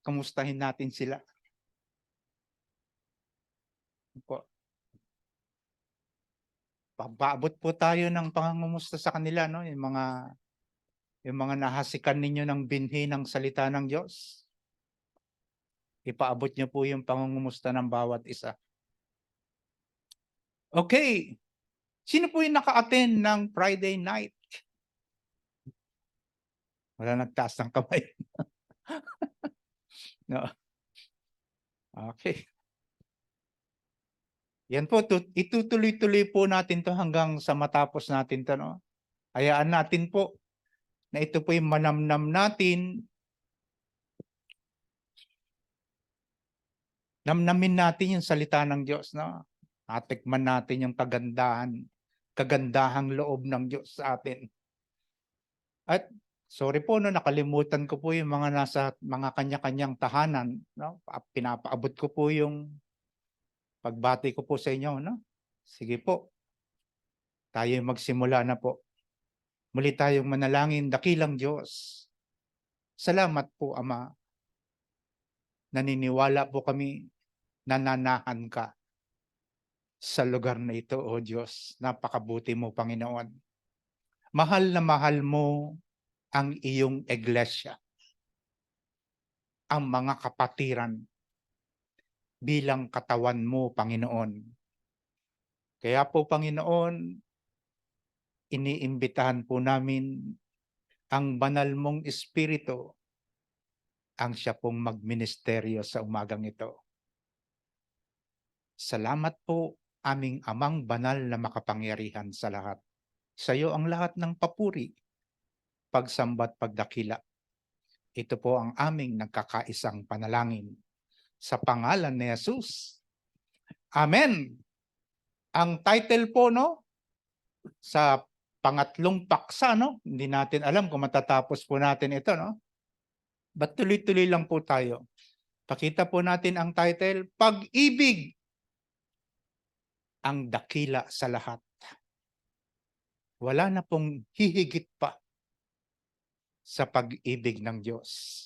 kamustahin natin sila. Po. Paabot po tayo ng pangungumusta sa kanila, no? Yung mga nahasikan ninyo ng binhi ng salita ng Diyos. Ipaabot niyo po yung pangungumusta ng bawat isa. Okay. Sino po yung naka-attend ng Friday night? Wala nagtaas ng kamay. No. Okay. Yan po, itutuloy-tuloy po natin to hanggang sa matapos natin to, no? Hayaan natin po na ito po yung manamnam natin. Namnamin natin yung salita ng Diyos, no? Natikman natin yung kagandahang loob ng Diyos sa atin. At sorry po, no, nakalimutan ko po yung mga nasa mga kanya-kanyang tahanan, no? Pinapaabot ko po yung pagbati ko po sa inyo, no? Sige po. Tayo magsimula na po. Muli tayong manalangin, dakilang Diyos. Salamat po, Ama. Naniniwala po kami, nananahan ka sa lugar na ito, O Diyos. Napakabuti mo, Panginoon. Mahal na mahal mo ang iyong iglesia, ang mga kapatiran bilang katawan mo, Panginoon. Kaya po, Panginoon, iniimbitahan po namin ang banal mong Espiritu ang siya pong magministeryo sa umagang ito. Salamat po, aming Amang banal na makapangyarihan sa lahat. Sa iyo ang lahat ng papuri, pagsambat, pagdakila. Ito po ang aming nagkakaisang panalangin. Sa pangalan ni Jesus. Amen. Ang title po, no, sa pangatlong paksa, no, hindi natin alam kung matatapos po natin ito, no. But tuloy-tuloy lang po tayo. Pakita po natin ang title, Pag-ibig ang dakila sa lahat. Wala na pong hihigit pa sa pag-ibig ng Diyos.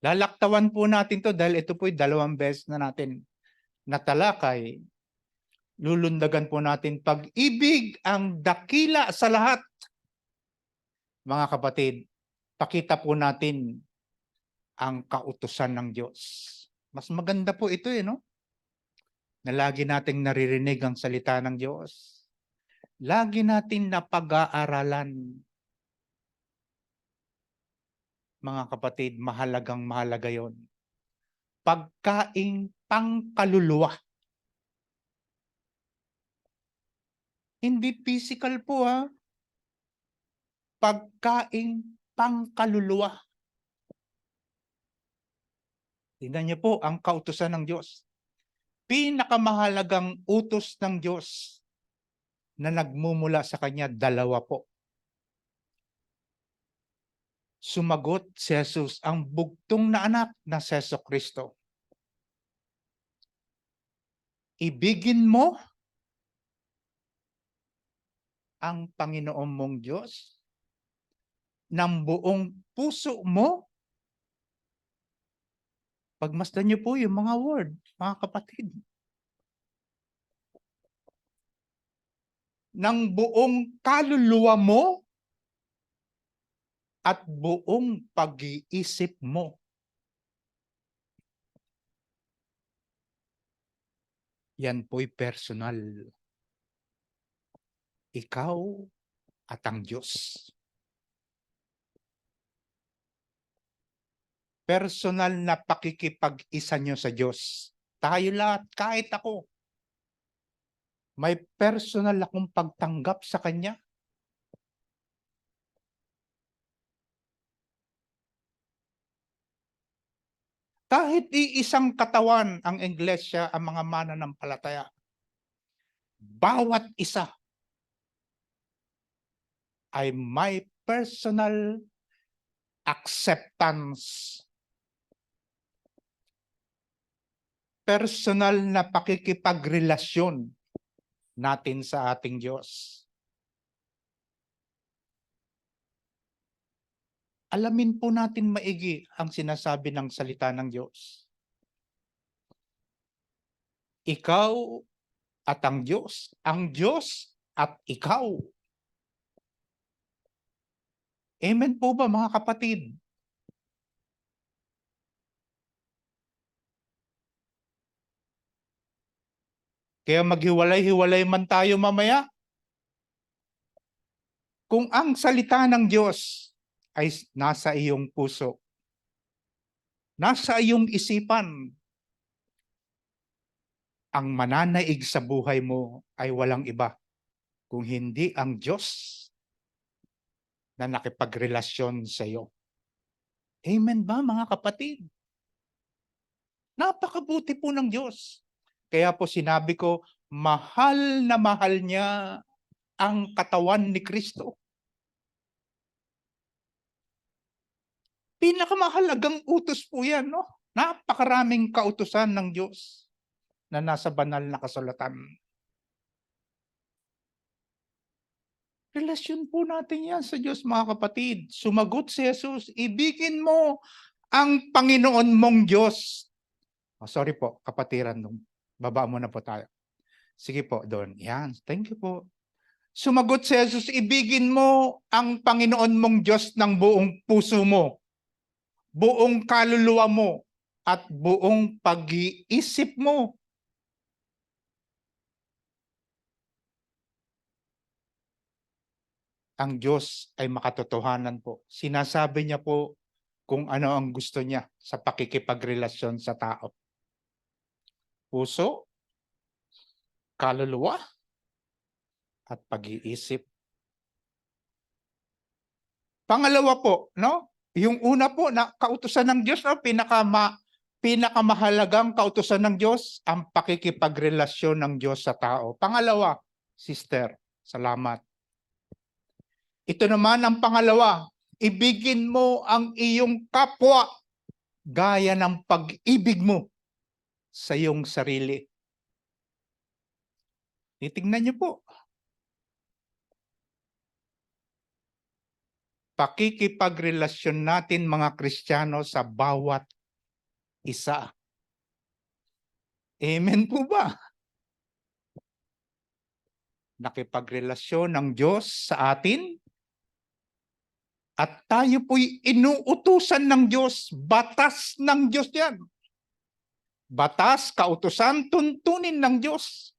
Lalaktawan po natin to dahil ito po'y 2 beses na natin natalakay. Lulundagan po natin, pag-ibig ang dakila sa lahat. Mga kapatid, pakita po natin ang kautusan ng Diyos. Mas maganda po ito, no? Na lagi nating naririnig ang salita ng Diyos. Lagi natin napag-aaralan. Mga kapatid, mahalagang mahalaga yon. Pagkaing pangkaluluwa. Hindi physical po, ha? Pagkaing pangkaluluwa. Tingnan niyo po ang kautusan ng Diyos. Pinakamahalagang utos ng Diyos na nagmumula sa Kanya, 2 po. Sumagot si Jesus, ang bugtong na anak na si Jesucristo. Ibigin mo ang Panginoon mong Diyos ng buong puso mo. Pagmasdan niyo po yung mga word, mga kapatid. Ng buong kaluluwa mo at buong pag-iisip mo. Yan po'y personal. Ikaw at ang Diyos. Personal na pakikipag-isa nyo sa Diyos. Tayo lahat, kahit ako, may personal akong pagtanggap sa Kanya. Kahit iisang katawan ang iglesia, ang mga mananampalataya, bawat isa ay may personal acceptance. Personal na pakikipagrelasyon natin sa ating Diyos. Alamin po natin maigi ang sinasabi ng salita ng Diyos. Ikaw at ang Diyos at ikaw. Amen po ba mga kapatid? Kaya maghiwalay-hiwalay man tayo mamaya. Kung ang salita ng Diyos ay nasa iyong puso, nasa iyong isipan, ang mananaig sa buhay mo ay walang iba kung hindi ang Diyos na nakipagrelasyon sa iyo. Amen ba mga kapatid? Napakabuti po ng Diyos. Kaya po sinabi ko, mahal na mahal niya ang katawan ni Kristo. Pinakamahalagang utos po yan, no? Napakaraming kautusan ng Diyos na nasa banal na kasulatan. Relasyon po natin yan sa Diyos, mga kapatid. Sumagot si Jesus, ibigin mo ang Panginoon mong Diyos. Oh, sorry po, kapatiran. Baba muna po tayo. Sige po, doon. Yan, thank you po. Sumagot si Jesus, ibigin mo ang Panginoon mong Diyos ng buong puso mo, buong kaluluwa mo, at buong pag-iisip mo. Ang Diyos ay makatotohanan po. Sinasabi niya po kung ano ang gusto niya sa pakikipagrelasyon sa tao. Puso, kaluluwa, at pag-iisip. Pangalawa po, no? Yung una po na kautusan ng Diyos, no? Pinakamahalagang kautusan ng Diyos, ang pakikipagrelasyon ng Diyos sa tao. Pangalawa, sister, salamat. Ito naman ang pangalawa, ibigin mo ang iyong kapwa gaya ng pag-ibig mo sa iyong sarili. Titingnan niyo po. Pakikipagrelasyon natin mga Kristiyano sa bawat isa. Amen po ba? Nakipagrelasyon ng Diyos sa atin at tayo po'y inuutusan ng Diyos. Batas ng Diyos yan. Batas, kautusan, tuntunin ng Diyos.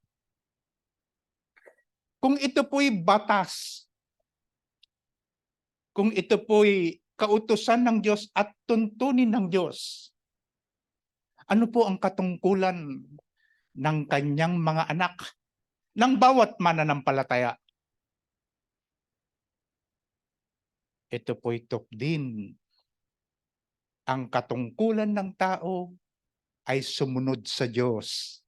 Kung ito po'y batas, kung ito po'y kautusan ng Diyos at tuntunin ng Diyos, ano po ang katungkulan ng kanyang mga anak, ng bawat mananampalataya? Ito po'y tukdin. Ang katungkulan ng tao ay sumunod sa Diyos.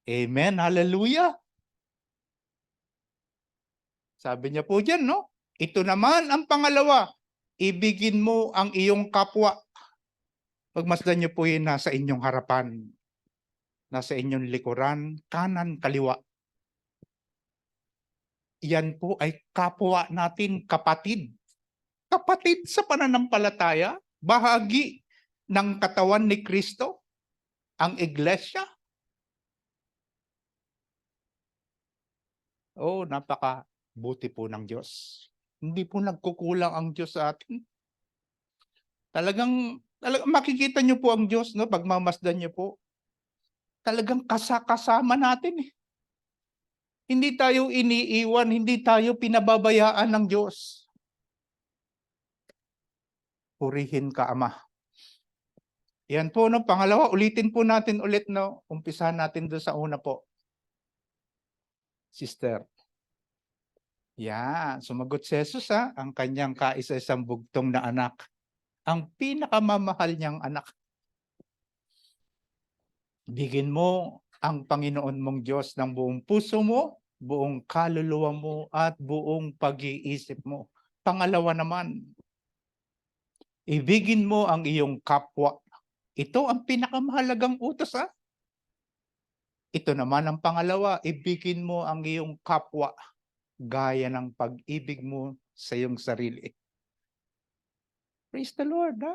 Amen, hallelujah. Sabi niya po dyan, no? Ito naman ang pangalawa, ibigin mo ang iyong kapwa. Pagmasdan niyo po yun nasa inyong harapan, nasa inyong likuran, kanan, kaliwa. Yan po ay kapwa natin, kapatid. Kapatid sa pananampalataya, bahagi ng katawan ni Kristo, ang iglesia. Oh, napakabuti po ng Diyos. Hindi po nagkukulang ang Diyos sa atin. Talagang makikita niyo po ang Diyos, no? Pagmamasdan niyo po. Talagang kasama natin eh. Hindi tayo iniiwan, hindi tayo pinababayaan ng Diyos. Purihin ka, Ama. Yan po, no? Pangalawa, ulitin po natin ulit, no? Umpisahan natin doon sa una po. Sister. Yan, sumagot si Jesus, ha? Ang kanyang kaisa-isang bugtong na anak. Ang pinakamamahal niyang anak. Bigyan mo ang Panginoon mong Diyos ng buong puso mo, buong kaluluwa mo, at buong pag-iisip mo. Pangalawa naman, ibigin mo ang iyong kapwa. Ito ang pinakamahalagang utos, ha? Ito naman ang pangalawa, ibigin mo ang iyong kapwa gaya ng pag-ibig mo sa iyong sarili. Praise the Lord, ha?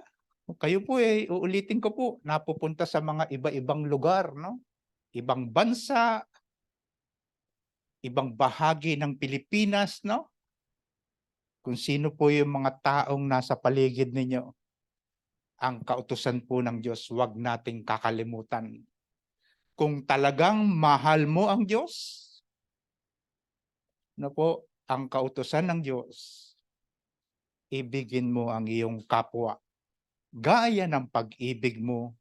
Kayo po uulitin ko po, napupunta sa mga iba-ibang lugar, no? Ibang bansa, ibang bahagi ng Pilipinas, no? Kung sino po yung mga taong nasa paligid ninyo, ang kautusan po ng Diyos, huwag nating kakalimutan. Kung talagang mahal mo ang Diyos, na po, ang kautusan ng Diyos, ibigin mo ang iyong kapwa. Gaya ng pag-ibig mo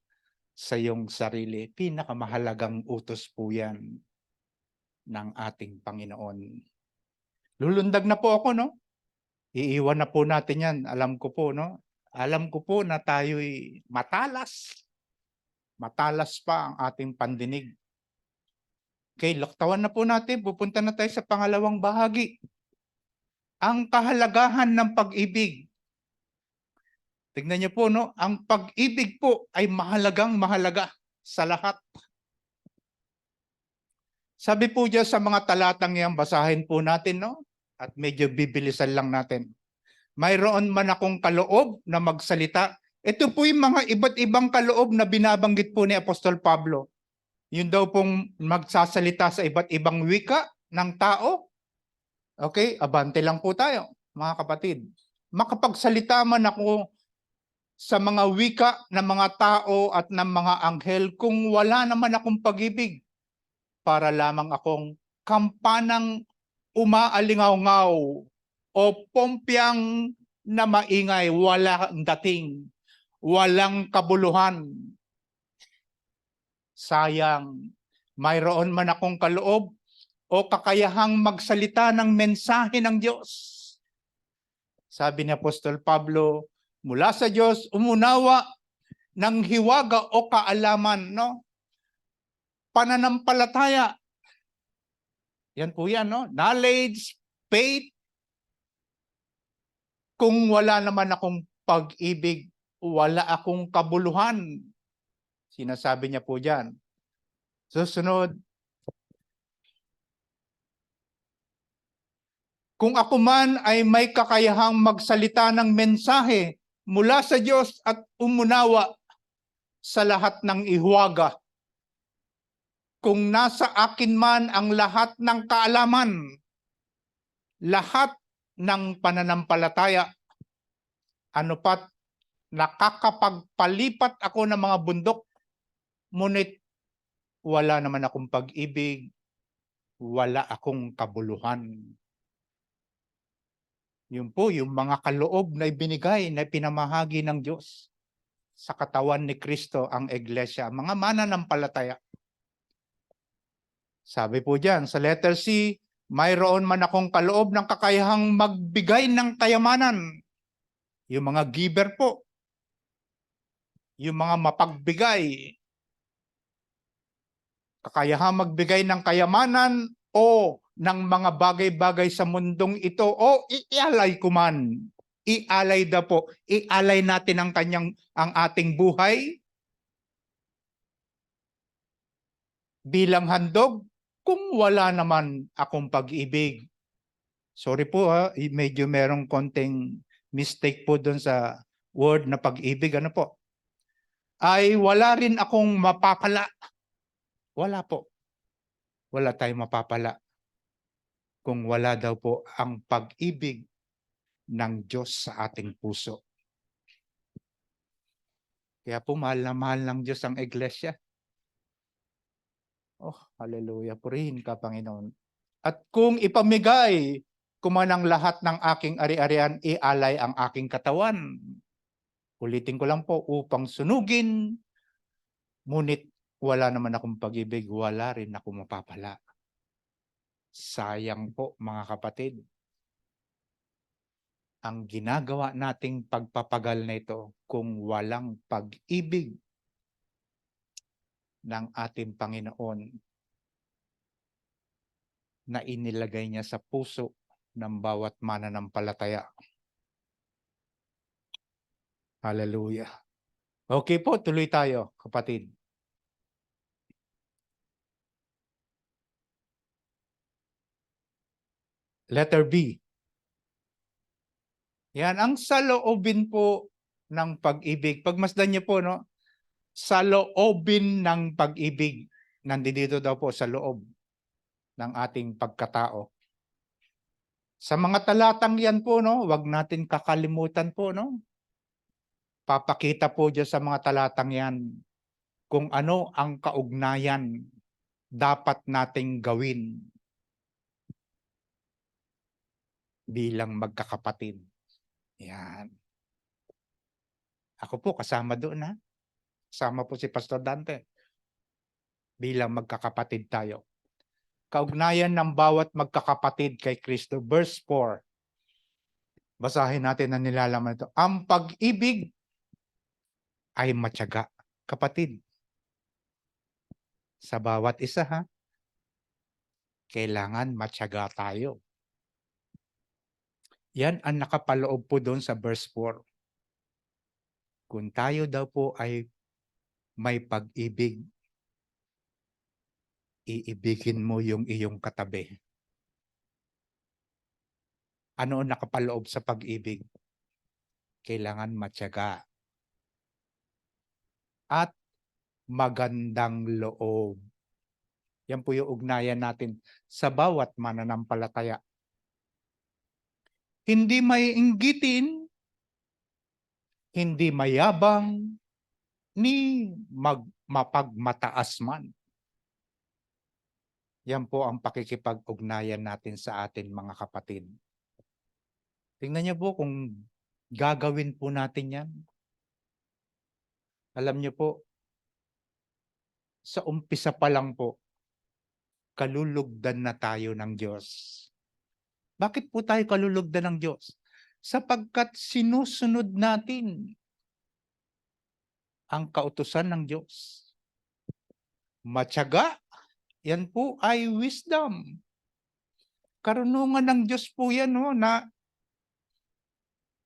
sa iyong sarili. Pinakamahalagang utos po yan ng ating Panginoon. Lulundag na po ako, no? Iiwan na po natin yan. Alam ko po, no? Alam ko po na tayo'y matalas. Matalas pa ang ating pandinig. Okay, laktawan na po natin. Pupunta na tayo sa pangalawang bahagi. Ang kahalagahan ng pag-ibig. Tignan niyo po, no? Ang pag-ibig po ay mahalagang mahalaga sa lahat. Sabi po dyan sa mga talatang yan, basahin po natin, no? At medyo bibilisan lang natin. Mayroon man akong kaloob na magsalita. Ito po yung mga iba't ibang kaloob na binabanggit po ni Apostol Pablo. Yun daw pong magsasalita sa iba't ibang wika ng tao. Okay, abante lang po tayo, mga kapatid. Makapagsalita man ako sa mga wika ng mga tao at ng mga anghel kung wala naman akong pag-ibig, para lamang akong kampanang umaalingaw-ngaw o pompyang na maingay, walang dating, walang kabuluhan. Sayang, mayroon man akong kaloob o kakayahang magsalita ng mensahe ng Diyos. Sabi ni Apostol Pablo, mula sa Diyos, umunawa ng hiwaga o kaalaman, no? Pananampalataya. Yan po yan, no? Knowledge, faith. Kung wala naman akong pag-ibig, wala akong kabuluhan. Sinasabi niya po dyan. Susunod, kung ako man ay may kakayahang magsalita ng mensahe mula sa Diyos at umunawa sa lahat ng ihuwaga, kung nasa akin man ang lahat ng kaalaman, lahat ng pananampalataya, ano pat nakakapagpalipat ako ng mga bundok, ngunit wala naman akong pag-ibig, wala akong kabuluhan. Yun po, yung mga kaloob na ibinigay, na pinamahagi ng Diyos sa katawan ni Kristo, ang Iglesia, mga mananampalataya. Sabi po dyan, sa letter C, mayroon man akong kaloob ng kakayahang magbigay ng kayamanan. Yung mga giver po, yung mga mapagbigay, kakayahang magbigay ng kayamanan o ng mga bagay-bagay sa mundong ito o ialay ko man. Ialay daw po. Ialay natin ang ating buhay bilang handog kung wala naman akong pag-ibig. Sorry po medyo merong konting mistake po doon sa word na pag-ibig. Ano po? Ay wala rin akong mapapala. Wala po. Wala tayong mapapala kung wala daw po ang pag-ibig ng Diyos sa ating puso. Kaya po mahal ng Diyos ang Iglesia. Oh, hallelujah. Purihin ka, Panginoon. At kung ipamigay ko man ang lahat ng aking ari-arian, ialay ang aking katawan. Ulitin ko lang po, upang sunugin, ngunit wala naman akong pag-ibig, wala rin ako mapapala. Sayang po, mga kapatid. Ang ginagawa nating pagpapagal na ito kung walang pag-ibig ng ating Panginoon na inilagay niya sa puso ng bawat mananampalataya. Hallelujah. Okay po, tuloy tayo, kapatid. Letter B. Yan ang saloobin po ng pag-ibig. Pagmasdan niyo po, no? Saloobin ng pag-ibig. Nandito daw po sa loob ng ating pagkatao. Sa mga talatang yan po, no, wag natin kakalimutan po, no. Papakita po diyan sa mga talatang yan kung ano ang kaugnayan dapat nating gawin bilang magkakapatid. Yan. Ako po kasama doon, ha. Kasama po si Pastor Dante. Bilang magkakapatid tayo. Kaugnayan ng bawat magkakapatid kay Kristo. Verse 4. Basahin natin ang nilalaman ito. Ang pag-ibig ay matyaga. Kapatid, sa bawat isa, ha, kailangan matyaga tayo. Yan ang nakapaloob po doon sa verse 4. Kung tayo daw po ay may pag-ibig, iibigin mo yung iyong katabi. Ano ang nakapaloob sa pag-ibig? Kailangan matyaga. At magandang loob. Yan po yung ugnayan natin sa bawat mananampalataya. Hindi may inggitin, hindi mayabang, ni mapagmataas man. Yan po ang pakikipag-ugnayan natin sa atin mga kapatid. Tingnan niyo po kung gagawin po natin yan. Alam niyo po, sa umpisa pa lang po, kalulugdan na tayo ng Diyos. Bakit po tayo kalulugdan ng Diyos? Sapagkat sinusunod natin ang kautusan ng Diyos. Matyaga, yan po ay wisdom. Karunungan ng Diyos po yan, no, na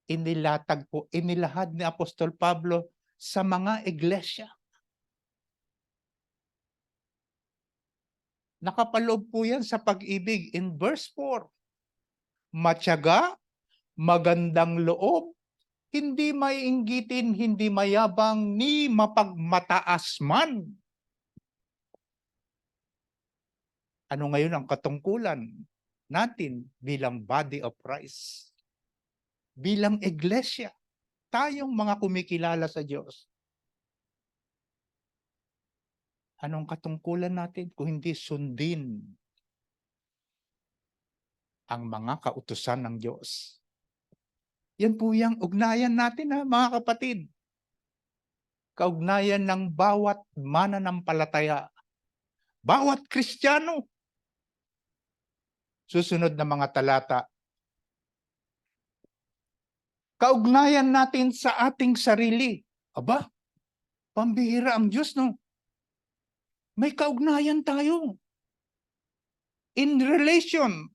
inilatag po, inilahad ni Apostol Pablo sa mga iglesia. Nakapaloob po yan sa pag-ibig in verse 4. Matyaga, magandang loob, hindi maiinggitin, hindi mayabang, ni mapagmataas man. Ano ngayon ang katungkulan natin bilang body of Christ? Bilang iglesia, tayong mga kumikilala sa Diyos. Anong katungkulan natin kung hindi sundin ang mga kautusan ng Diyos? Yan po yung ugnayan natin, ha, mga kapatid. Kaugnayan ng bawat mananampalataya, bawat Kristiyano. Susunod na mga talata. Kaugnayan natin sa ating sarili. Aba, pambihira ang Diyos, no? May kaugnayan tayo in relation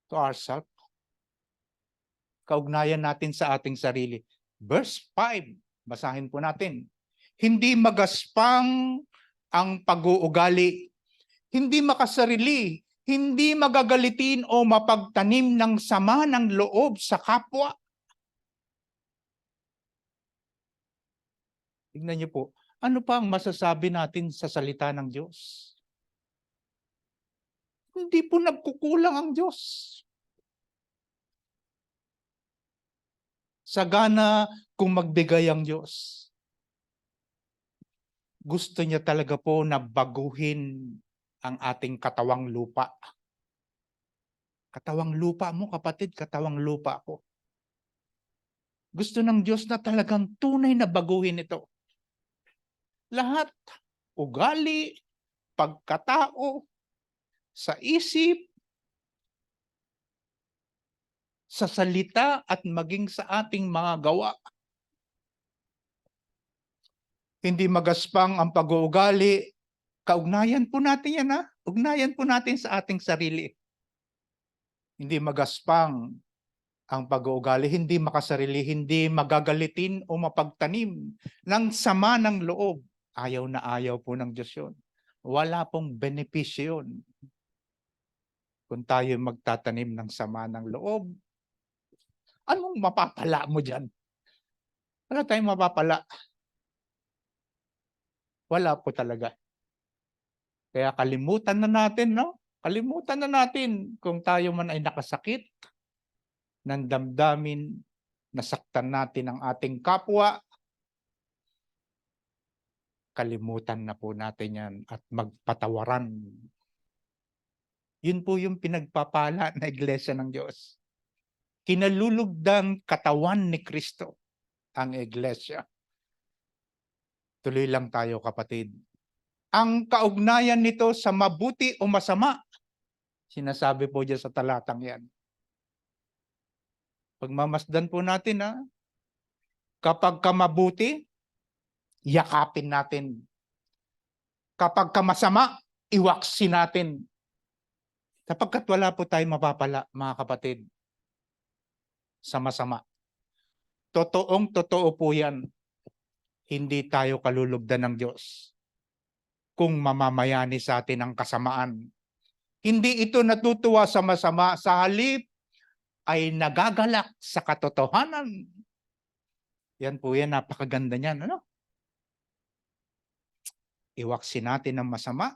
to ourselves. Kaugnayan natin sa ating sarili. Verse 5, basahin po natin. Hindi magaspang ang pag-uugali, hindi makasarili, hindi magagalitin o mapagtanim ng sama ng loob sa kapwa. Tingnan niyo po, ano pa ang masasabi natin sa salita ng Diyos? Hindi po nagkukulang ang Diyos. Sagana kung magbigay ang Diyos. Gusto niya talaga po na baguhin ang ating katawang lupa. Katawang lupa mo, kapatid, katawang lupa ko. Gusto ng Diyos na talagang tunay na baguhin ito. Lahat, ugali, pagkatao, sa isip, sa salita at maging sa ating mga gawa. Hindi magaspang ang pag-uugali. Kaugnayan po natin yan, ha? Ugnayan po natin sa ating sarili. Hindi magaspang ang pag-uugali, hindi makasarili, hindi magagalitin o mapagtanim ng sama ng loob. Ayaw na ayaw po ng Diyos yun. Wala pong benepisyo yun. Kung tayo magtatanim ng sama ng loob, Anong mapapala mo diyan? Wala tayong mapapala. Wala po talaga. Kaya kalimutan na natin, 'no? Kalimutan na natin kung tayo man ay nakasakit ng damdamin, nasaktan natin ang ating kapwa, kalimutan na po natin 'yan at magpatawaran. Yun po yung pinagpapala na iglesia ng Diyos. Kinalulugdang katawan ni Kristo ang iglesia. Tuloy lang tayo, kapatid. Ang kaugnayan nito sa mabuti o masama, sinasabi po diyan sa talatang 'yan. Pagmamasdan po natin, kapag mabuti, yakapin natin. Kapag masama, iwaksin natin. Sapagkat wala po tayong mapapala, mga kapatid, sa masama. Totoong-totoo po 'yan. Hindi tayo kalulugdan ng Diyos kung mamamayani sa atin ang kasamaan. Hindi ito natutuwa sa masama, sa halip ay nagagalak sa katotohanan. Yan po yan, napakaganda niyan, ano? Iwaksin natin ang masama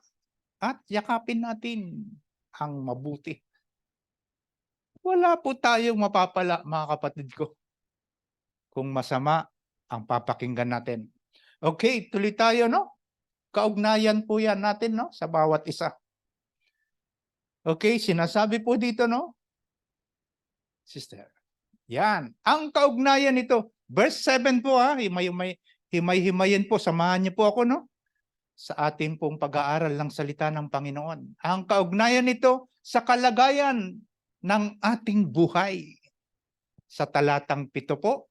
at yakapin natin ang mabuti. Wala po tayong mapapala, mga kapatid ko, kung masama ang papakinggan natin. Okay, tuloy tayo, no? Kaugnayan po yan natin, no? Sa bawat isa. Okay, sinasabi po dito, no? Sister. Yan. Ang kaugnayan nito. Verse 7 po, himay-himayin po. Samahan niyo po ako, no? Sa ating pong pag-aaral ng salita ng Panginoon. Ang kaugnayan nito sa kalagayan ng ating buhay. Sa talatang 7 po,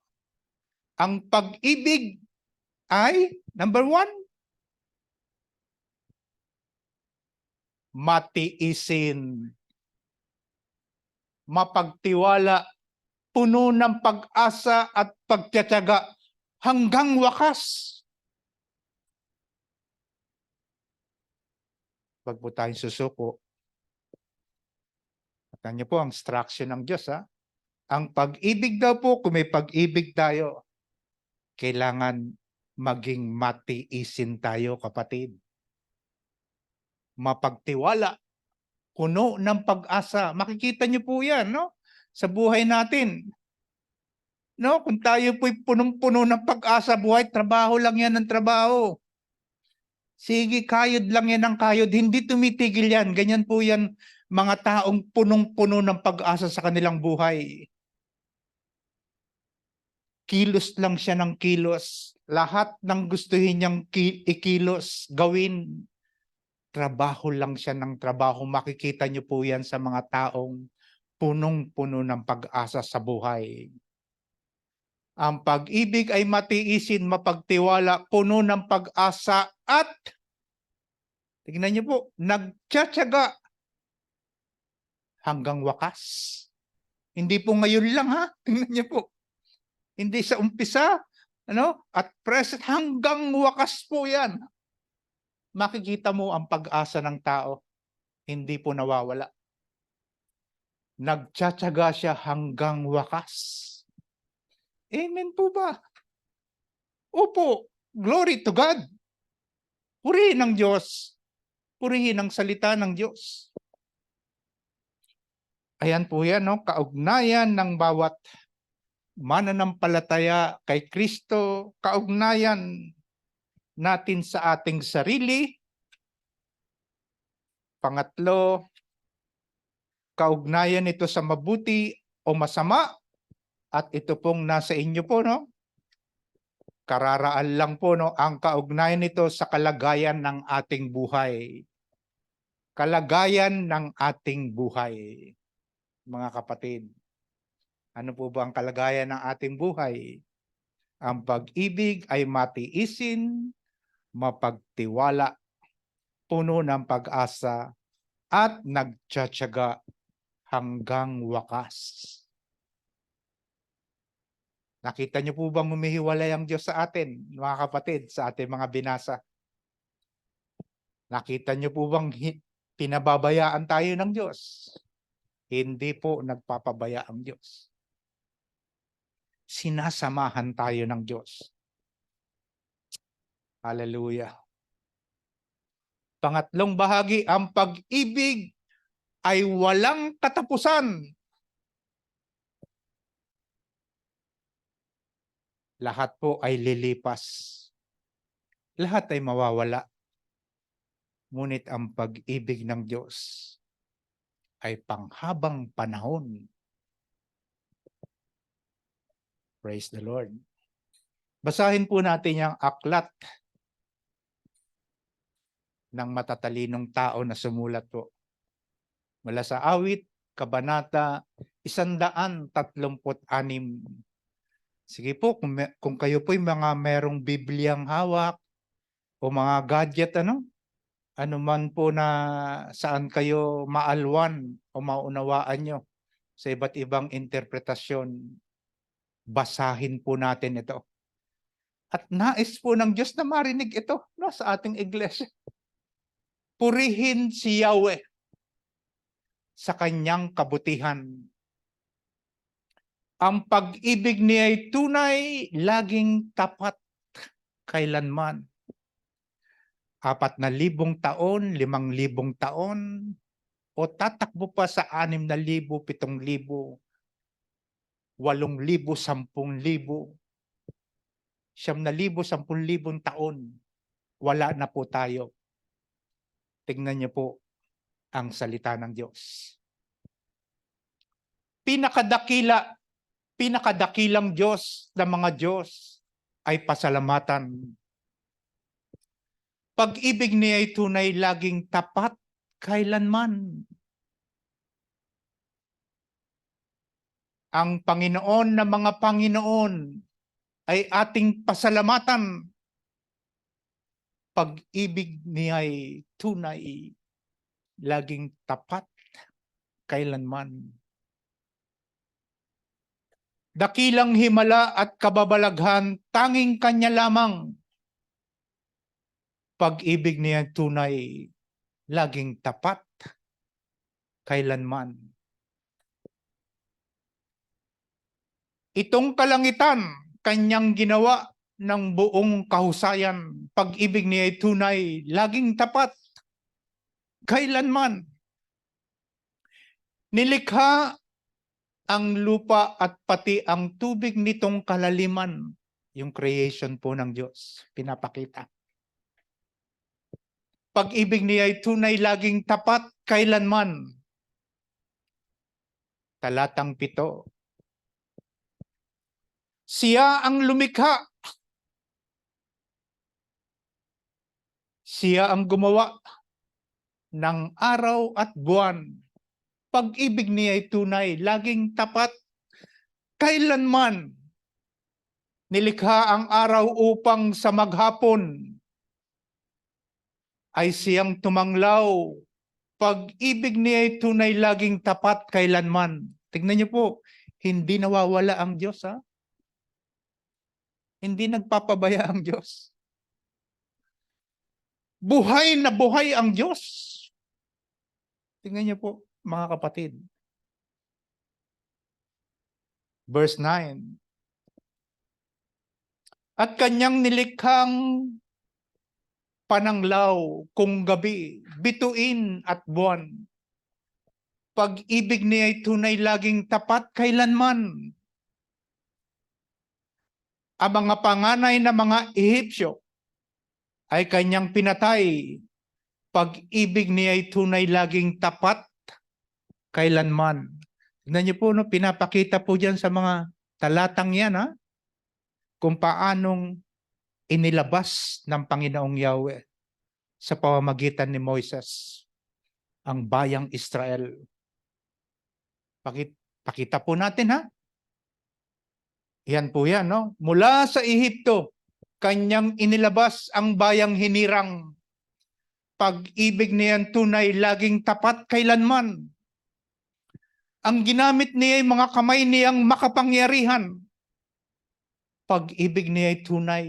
ang pag-ibig ay, number 1, matiisin, mapagtiwala, puno ng pag-asa at pagtitiyaga hanggang wakas. Wag po tayong susuko. At niyo po ang instruction ng Diyos, Ang pag-ibig daw po, kung may pag-ibig tayo, kailangan maging matiisin tayo, kapatid. Mapagtiwala, puno ng pag-asa. Makikita niyo po yan, no? Sa buhay natin. No? Kung tayo po'y punong-puno ng pag-asa, buhay, trabaho lang yan ng trabaho. Sige, kayod lang yan ng kayod. Hindi tumitigil yan. Ganyan po yan, mga taong punong-puno ng pag-asa sa kanilang buhay. Kilos lang siya ng kilos. Lahat ng gustuhin niyang ikilos, gawin. Trabaho lang siya ng trabaho. Makikita niyo po yan sa mga taong punong-puno ng pag-asa sa buhay. Ang pag-ibig ay matiisin, mapagtiwala, puno ng pag-asa at, tingnan niyo po, nagtsatsaga hanggang wakas. Hindi po ngayon lang, tingnan niyo po. Hindi sa umpisa, at present, hanggang wakas po yan. Makikita mo ang pag-asa ng tao, hindi po nawawala. Nagtsatsaga siya hanggang wakas. Amen po ba? Opo, glory to God. Purihin ng Diyos. Purihin ang salita ng Diyos. Ayan po yan, kaugnayan ng bawat mananampalataya kay Kristo, kaugnayan natin sa ating sarili. Pangatlo, kaugnayan ito sa mabuti o masama. At ito pong nasa inyo po, Kararaan lang po, ang kaugnayan nito sa kalagayan ng ating buhay. Kalagayan ng ating buhay, mga kapatid. Ano po ba ang kalagayan ng ating buhay? Ang pag-ibig ay matiisin, mapagtiwala, puno ng pag-asa, at nagtsatsaga hanggang wakas. Nakita niyo po bang humihiwalay ang Diyos sa atin, mga kapatid, sa ating mga binasa? Nakita niyo po bang pinababayaan tayo ng Diyos? Hindi po nagpapabaya ang Diyos. sinasamahan tayo ng Diyos. Hallelujah. Pangatlong bahagi, ang pag-ibig ay walang katapusan. Lahat po ay lilipas. Lahat ay mawawala. Ngunit ang pag-ibig ng Diyos ay panghabang panahon. Praise the Lord. Basahin po natin yung aklat ng matatalinong tao na sumulat po. Mula sa awit, kabanata 136. Sige po, kung kayo po'y mga merong Bibliang hawak o mga gadget, ano man po na saan kayo maalwan o maunawaan nyo sa iba't ibang interpretasyon, basahin po natin ito. At nais po ng Diyos na marinig ito sa ating iglesia. Purihin si Yahweh sa kanyang kabutihan. Ang pag-ibig niya ay tunay, laging tapat, kailanman. 4,000 taon, 5,000 taon, o tatakbo pa sa 6,000, 7,000, 8,000, 10,000, 9,000, 10,000 taon. Wala na po tayo. Tingnan niyo po ang salita ng Diyos. Pinakadakilang Diyos ng mga Diyos ay pasalamatan. Pag-ibig niya ay tunay, laging tapat, kailanman. Ang Panginoon na mga Panginoon ay ating pasalamatan. Pag-ibig niya ay tunay, laging tapat, kailanman. Dakilang himala at kababalaghan, tanging kanya lamang. Pag-ibig niya tunay, laging tapat, kailanman. Itong kalangitan, kanyang ginawa ng buong kahusayan. Pag-ibig niya ay tunay, laging tapat, kailanman. Nilikha ang lupa at pati ang tubig nitong kalaliman. Yung creation po ng Diyos, pinapakita. Pag-ibig niya ay tunay, laging tapat, kailanman. Talatang 7. Siya ang lumikha. Siya ang gumawa ng araw at buwan. Pag-ibig niya ay tunay, laging tapat, kailanman. Nilikha ang araw upang sa maghapon ay siyang tumanglaw. Pag-ibig niya ay tunay, laging tapat, kailanman. Tignan niyo po, hindi nawawala ang Diyos, ha? Hindi nagpapabaya ang Diyos. Buhay na buhay ang Diyos. Tingnan niyo po, mga kapatid. Verse 9. At kanyang nilikhang pananglaw kung gabi, bituin at buwan. Pag-ibig niya ay tunay, laging tapat, kailanman. Ang mga panganay na mga Ehipsyo ay kanyang pinatay. Pag-ibig niya ay tunay, laging tapat, kailanman. Tignan niyo po, pinapakita po dyan sa mga talatang yan, ha? Kung paanong inilabas ng Panginoong Yahweh sa pamamagitan ni Moises ang bayang Israel. Pakita po natin, ha? Yan po yan, no? Mula sa Ehipto, kanyang inilabas ang bayang hinirang. Pag-ibig niyan tunay, laging tapat, kailanman. Ang ginamit niya ay mga kamay niyang makapangyarihan. Pag-ibig niya ay tunay,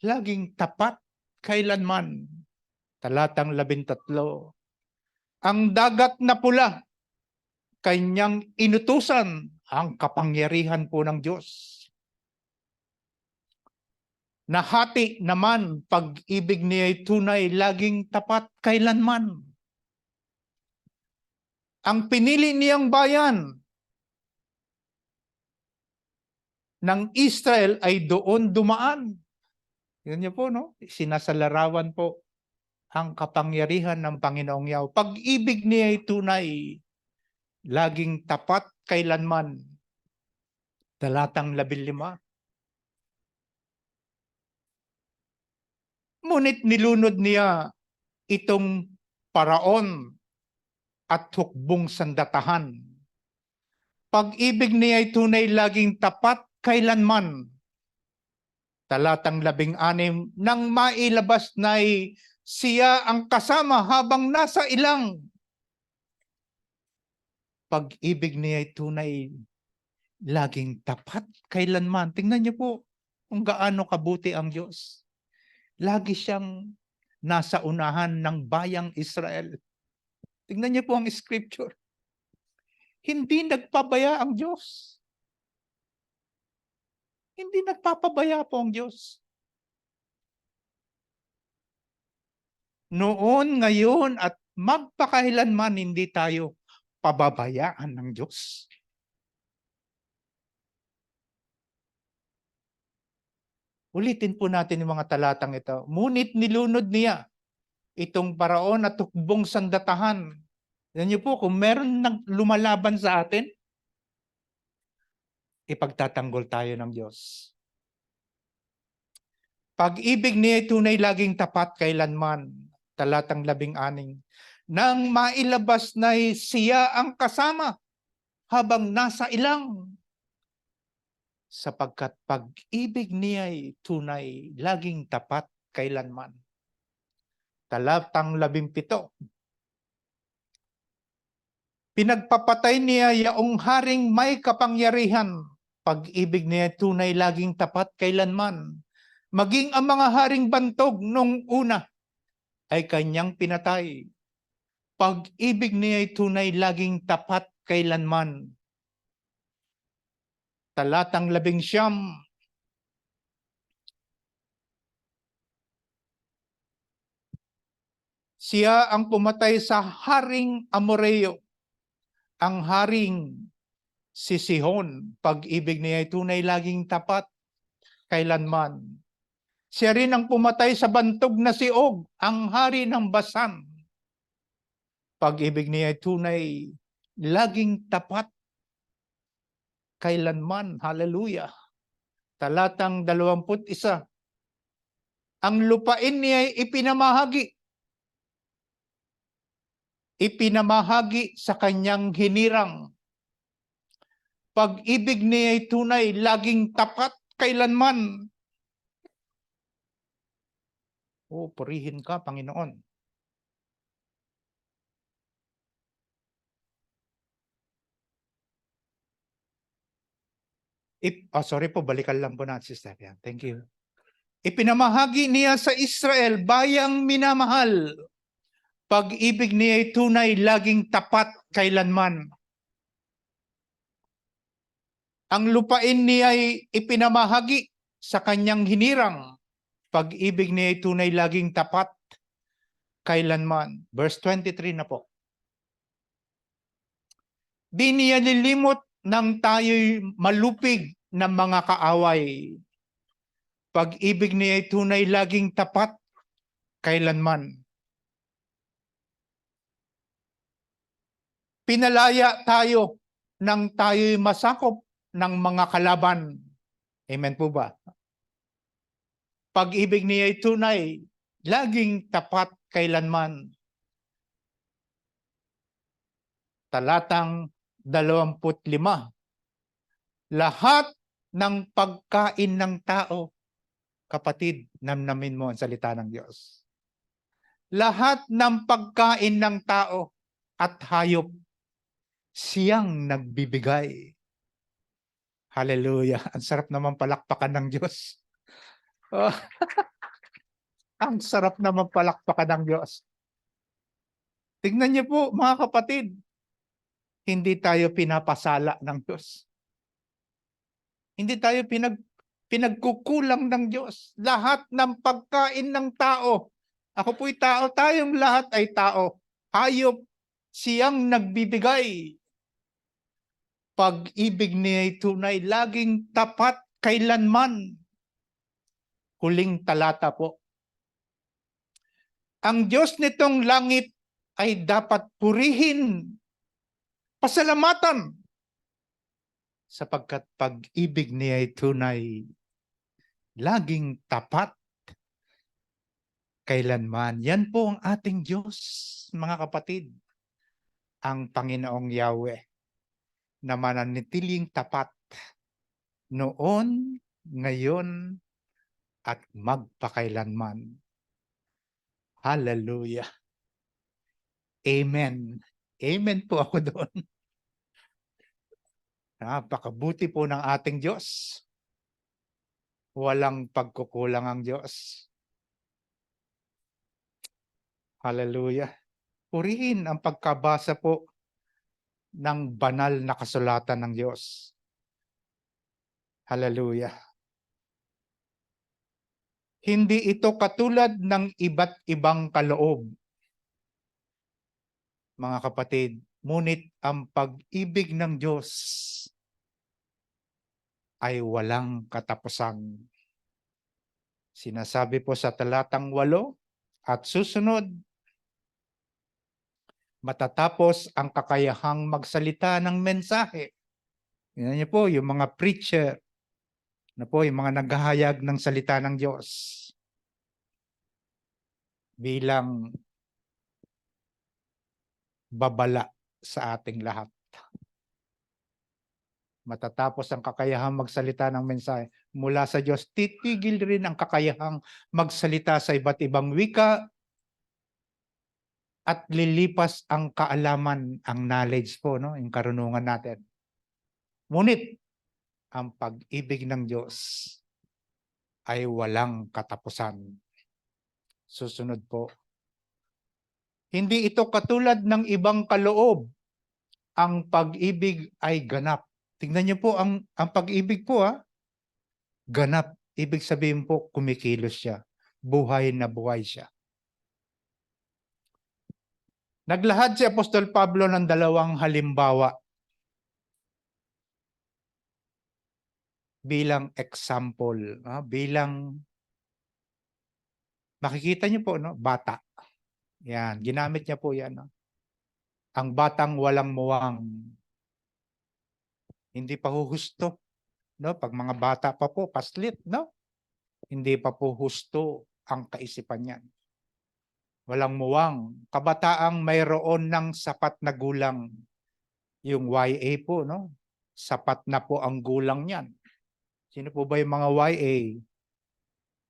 laging tapat, kailanman. Talatang 13. Ang dagat na pula, kanyang inutusan, ang kapangyarihan po ng Diyos. Nahati naman, pag-ibig niya'y tunay, laging tapat kailanman. Ang pinili niyang bayan ng Israel ay doon dumaan. Yan niyo po, no? Sinasalarawan po ang kapangyarihan ng Panginoong Yahweh. Pag-ibig niya'y tunay, laging tapat kailanman. Talatang 15. Ngunit nilunod niya itong paraon at hukbong sandatahan. Pag-ibig niya ay tunay, laging tapat kailanman. Talatang 16, nang mailabas na'y siya ang kasama habang nasa ilang. Pag-ibig niya ay tunay, laging tapat kailanman. Tingnan niyo po kung gaano kabuti ang Diyos. Lagi siyang nasa unahan ng bayang Israel. Tingnan niyo po ang scripture. Hindi nagpabaya ang Diyos. Hindi nagpapabaya po ang Diyos. Noon, ngayon, at magpakailanman hindi tayo pababayaan ng Diyos. Ulitin po natin yung mga talatang ito. Ngunit nilunod niya itong paraon at hukbong sandatahan. Yan niyo po, kung meron nang lumalaban sa atin, ipagtatanggol tayo ng Diyos. Pag-ibig niya tunay, laging tapat kailanman. Talatang 16. Nang mailabas na siya ang kasama habang nasa ilang. Sapagkat pag-ibig niya tunay, laging tapat kailanman. Talatang 17. Pinagpapatay niya yaong haring may kapangyarihan. Pag-ibig niya tunay, laging tapat kailanman. Maging ang mga haring bantog nung una ay kanyang pinatay. Pag-ibig niya tunay, laging tapat kailanman. Talatang 19. Siya ang pumatay sa haring Amoreo, ang haring si Sihon. Pag-ibig niya tunay, laging tapat kailanman. Siya rin ang pumatay sa bantog na si Og, ang hari ng Basan. Pag-ibig niya tunay, laging tapat kailanman. Hallelujah. Talatang 21. Ang lupain niya ipinamahagi. Ipinamahagi sa kanyang hinirang. Pag-ibig niya tunay, laging tapat kailanman. Oh, purihin ka, Panginoon. Sorry po, balikan lang po natin, Sister. Thank you. Ipinamahagi niya sa Israel, bayang minamahal. Pag-ibig niya tunay, laging tapat kailanman. Ang lupain niya ay ipinamahagi sa kanyang hinirang. Pag-ibig niya tunay, laging tapat kailanman. Verse 23 na po. Di niya nilimot nang tayo'y malupig ng mga kaaway. Pag-ibig niya tunay, laging tapat kailanman. Pinalaya tayo nang tayo'y masakop ng mga kalaban. Amen po ba? Pag-ibig niya tunay, laging tapat kailanman. Talatang 25. Lahat ng pagkain ng tao, kapatid, namnamin mo ang salita ng Diyos. Lahat ng pagkain ng tao at hayop, siyang nagbibigay. Hallelujah. Ang sarap naman palakpakan ng Diyos. Oh. Ang sarap naman palakpakan ng Diyos. Tingnan niyo po, mga kapatid, hindi tayo pinapasala ng Diyos. Hindi tayo pinagkukulang ng Diyos. Lahat ng pagkain ng tao. Ako po'y tao, tayong lahat ay tao. Hayop, siyang nagbibigay. Pag-ibig niya ay tunay, laging tapat kailanman. Huling talata po. Ang Diyos nitong langit ay dapat purihin, pasalamatan, sapagkat pag-ibig niya ay tunay, laging tapat kailanman. Yan po ang ating Diyos, mga kapatid. Ang Panginoong Yahweh na mananatiling tapat noon, ngayon, at magpakailanman. Hallelujah. Amen. Amen po ako doon. Napakabuti po ng ating Diyos. Walang pagkukulang ang Diyos. Hallelujah. Purihin ang pagkabasa po ng banal na kasulatan ng Diyos. Hallelujah. Hindi ito katulad ng iba't ibang kaloob, mga kapatid. Ngunit ang pag-ibig ng Diyos ay walang katapusan. Sinasabi po sa talatang 8 at susunod, matatapos ang kakayahang magsalita ng mensahe. Yan niyo po, yung mga preacher, na po, yung mga naghahayag ng salita ng Diyos bilang babala sa ating lahat. Matatapos ang kakayahang magsalita ng mensahe mula sa Diyos, titigil rin ang kakayahang magsalita sa iba't ibang wika at lilipas ang kaalaman, ang knowledge po, no? Yung karunungan natin. Ngunit, ang pag-ibig ng Diyos ay walang katapusan. Susunod po. Hindi ito katulad ng ibang kaloob. Ang pag-ibig ay ganap. Tingnan niyo po ang pag-ibig po, ganap. Ibig sabihin po, kumikilos siya. Buhay na buhay siya. Naglahad si Apostol Pablo ng 2 halimbawa bilang example, bilang makikita niyo po, no, bata. Yan, ginamit niya po yan. No? Ang batang walang muwang, hindi pa huhusto. No? Pag mga bata pa po, paslit, no? Hindi pa po husto ang kaisipan niyan. Walang muwang. Kabataang mayroon ng sapat na gulang. Yung YA po, no? Sapat na po ang gulang niyan. Sino po ba yung mga YA?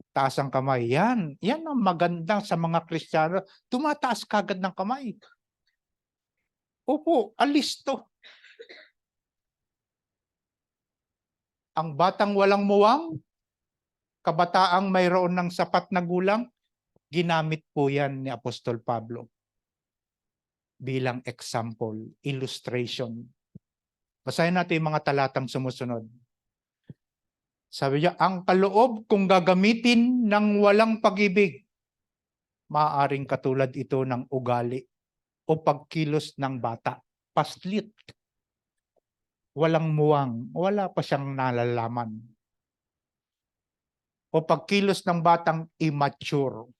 Taas ang kamay. Yan. Yan ang maganda sa mga Kristiyano. Tumataas kagad ng kamay. Opo, alisto. Ang batang walang muwang, kabataang mayroon ng sapat na gulang, ginamit po yan ni Apostol Pablo bilang example, illustration. Basahin natin yung mga talatang sumusunod. Sabi niya, ang kaloob kung gagamitin ng walang pag-ibig, maaaring katulad ito ng ugali o pagkilos ng bata. Paslit. Walang muwang. Wala pa siyang nalalaman. O pagkilos ng batang immature.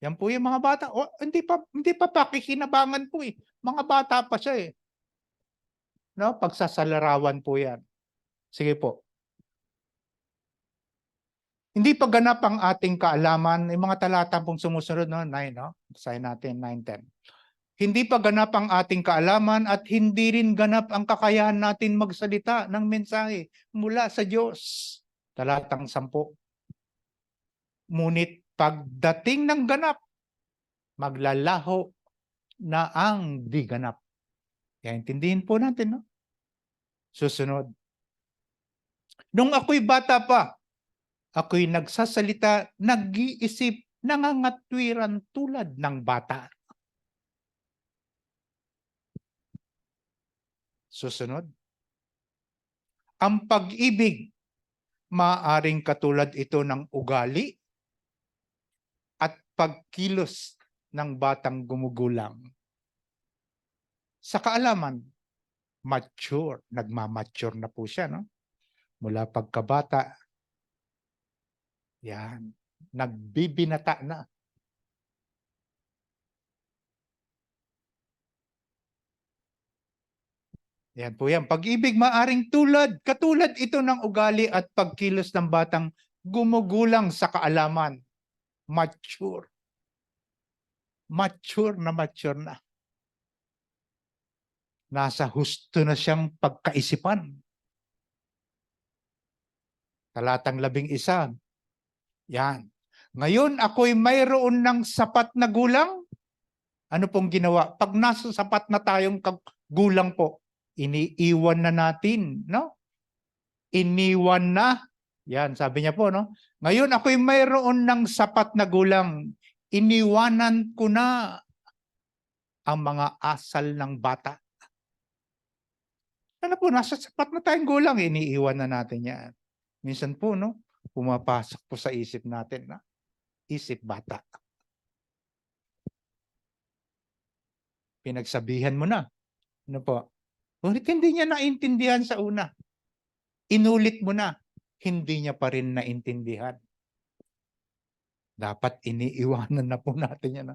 Yan po yung mga bata. O, hindi pa pakikinabangan po eh. Mga bata pa siya eh. No? Pagsasalarawan po yan. Sige po. Hindi pa ganap ang ating kaalaman, yung mga talata pong sumusunod, no? 9, no? Basahin natin, 9, 10. Hindi pa ganap ang ating kaalaman at hindi rin ganap ang kakayahan natin magsalita ng mensahe mula sa Diyos. Talatang 10. Ngunit pagdating ng ganap, maglalaho na ang di ganap. Kaya intindihin po natin, no? Susunod. Nung ako'y bata pa, ako'y nagsasalita, nag-iisip, nangangatwiran tulad ng bata. Susunod. Ang pag-ibig Maaaring katulad ito ng ugali at pagkilos ng batang gumugulang. Sa kaalaman, mature, nagmamature na po siya, no? Mula pagkabata, yan, nagbibinata na. Yan po yan. Pag-ibig maaring katulad ito ng ugali at pagkilos ng batang gumugulang sa kaalaman. Mature. Mature na. Nasa husto na siyang pagkaisipan. Talatang 11. Yan. Ngayon ako'y mayroon ng sapat na gulang. Ano pong ginawa? Pag nasa sapat na tayong gulang po, iniiwan na natin, no? Iniwan na. Yan, sabi niya po, no? Ngayon ako'y mayroon ng sapat na gulang. Iniwanan ko na ang mga asal ng bata. Ano po, nasa sapat na tayong gulang, iniiwan na natin yan. Minsan po, no? Pumapasok po sa isip natin, na isip bata. Pinagsabihan mo na. Ano po? Ngunit hindi niya naintindihan sa una. Inulit mo na. Hindi niya pa rin naintindihan. Dapat iniiwanan na po natin yan.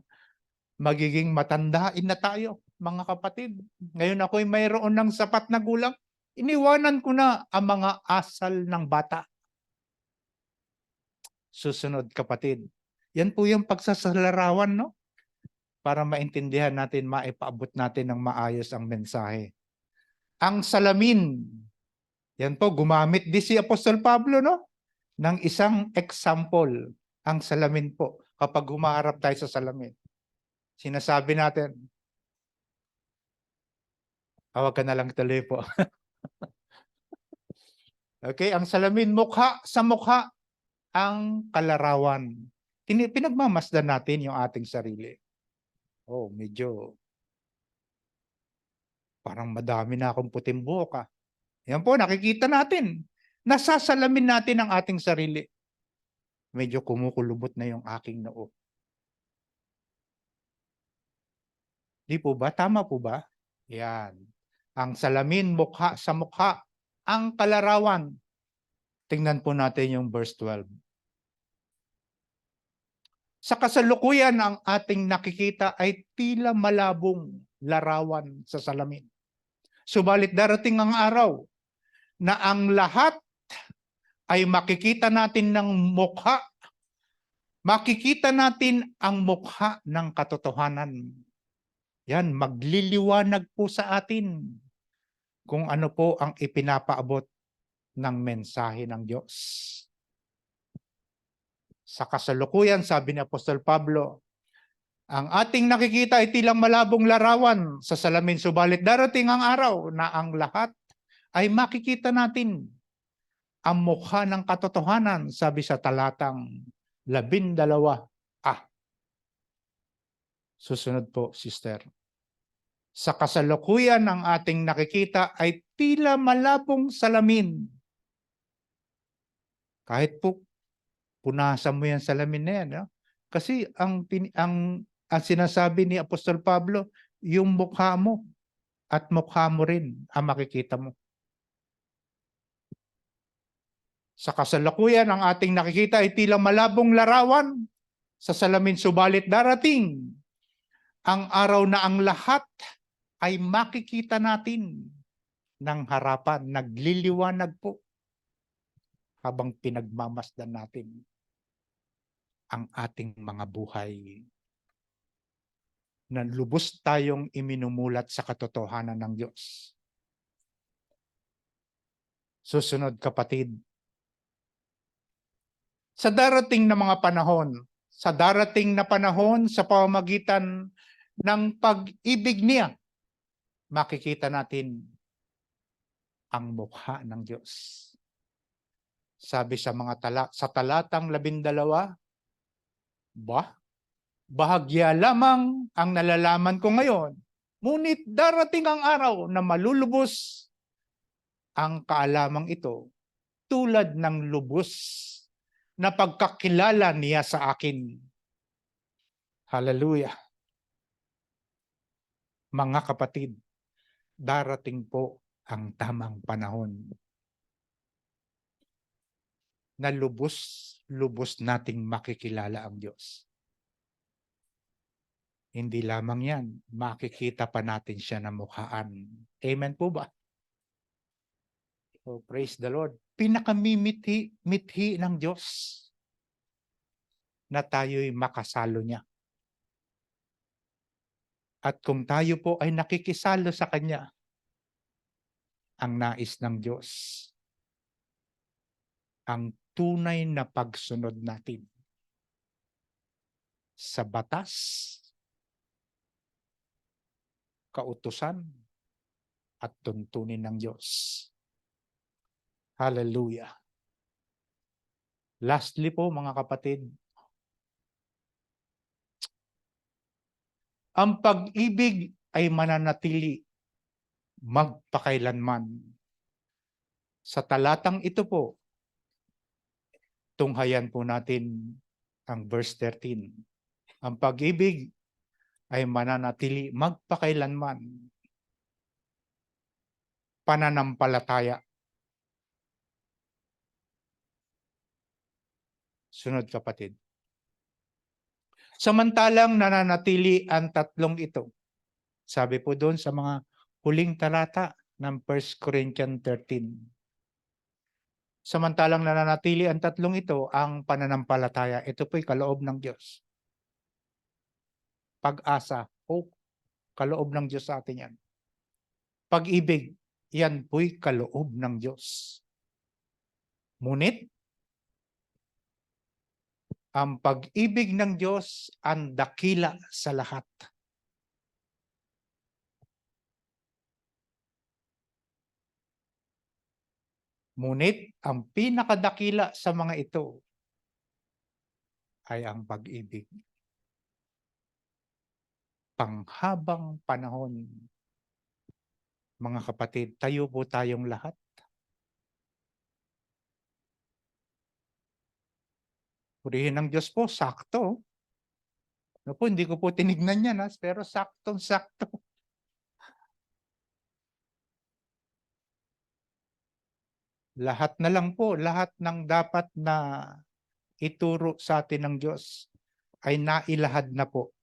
Magiging matandain na tayo, mga kapatid. Ngayon ako'y mayroon ng sapat na gulang. Iniwanan ko na ang mga asal ng bata. Susunod, kapatid. Yan po yung pagsasalarawan, no? Para maintindihan natin, maipaabot natin ng maayos ang mensahe. Ang salamin. Yan po, gumamit din si Apostol Pablo, no? Ng isang example. Ang salamin po. Kapag humaharap tayo sa salamin. Sinasabi natin, hawag ka na lang tuloy po. Okay, ang salamin, mukha sa mukha, ang kalarawan. Pinagmamasdan natin yung ating sarili. Oh, medyo parang madami na akong puting buhok. Yan po, nakikita natin. Nasasalamin natin ang ating sarili. Medyo kumukulubot na yung aking noo. Di po ba? Tama po ba? Yan. Ang salamin, mukha sa mukha, ang kalarawan. Tingnan po natin yung verse 12. Sa kasalukuyan, ang ating nakikita ay tila malabong larawan sa salamin. Subalit darating ang araw na ang lahat ay makikita natin ng mukha. Makikita natin ang mukha ng katotohanan. Yan, magliliwanag po sa atin kung ano po ang ipinapaabot ng mensahe ng Diyos. Sa kasalukuyan, sabi ni Apostol Pablo, ang ating nakikita ay tilang malabong larawan sa salamin, subalit darating ang araw na ang lahat ay makikita natin ang mukha ng katotohanan, sabi sa talatang 12. Susunod po, sister. Sa kasalukuyan, ang ating nakikita ay tila malabong salamin. Kahit po punasan mo yan salamin na yan. No? Kasi ang sinasabi ni Apostol Pablo, yung mukha mo at mukha mo rin ang makikita mo. Sa kasalukuyan, ang ating nakikita ay tila malabong larawan sa salamin, subalit darating ang araw na ang lahat ay makikita natin ng harapan. Nagliliwanag po habang pinagmamasdan natin ang ating mga buhay. Na lubos tayong iminumulat sa katotohanan ng Diyos. Susunod, kapatid. Sa darating na mga panahon, sa pamamagitan ng pag-ibig niya, makikita natin ang mukha ng Diyos. Sabi sa talatang 12, bahagya lamang ang nalalaman ko ngayon, ngunit darating ang araw na malulubos ang kaalamang ito tulad ng lubos na pagkakilala niya sa akin. Hallelujah. Mga kapatid, darating po ang tamang panahon na lubos nating makikilala ang Diyos. Hindi lamang yan, makikita pa natin siya na mukhaan. Amen po ba? Oh, praise the Lord. Pinakamimithi ng Diyos na tayo'y makasalo niya. At kung tayo po ay nakikisalo sa Kanya, ang nais ng Diyos, ang tunay na pagsunod natin sa batas, kautusan, at tuntunin ng Diyos. Hallelujah. Lastly po mga kapatid, ang pag-ibig ay mananatili magpakailanman. Sa talatang ito po, tunghayan po natin ang verse 13. Ang pag-ibig ay mananatili magpakailanman. Pananampalataya. Sunod kapatid. Samantalang nananatili ang tatlong ito. Sabi po doon sa mga huling talata ng 1 Corinthians 13. Samantalang nananatili ang tatlong ito, ang pananampalataya. Ito po'y kaloob ng Diyos. Pag-asa, hope, kaloob ng Diyos sa atin yan. Pag-ibig, yan po'y kaloob ng Diyos. Ngunit, ang pag-ibig ng Diyos ang dakila sa lahat. Ngunit, ang pinakadakila sa mga ito ay ang pag-ibig. Panghabang panahon. Mga kapatid, tayo po tayong lahat. Purihin ng Diyos po, sakto. Po, hindi ko po tinignan yan, pero saktong-sakto. Lahat na lang po, lahat ng dapat na ituro sa atin ng Diyos ay nailahad na po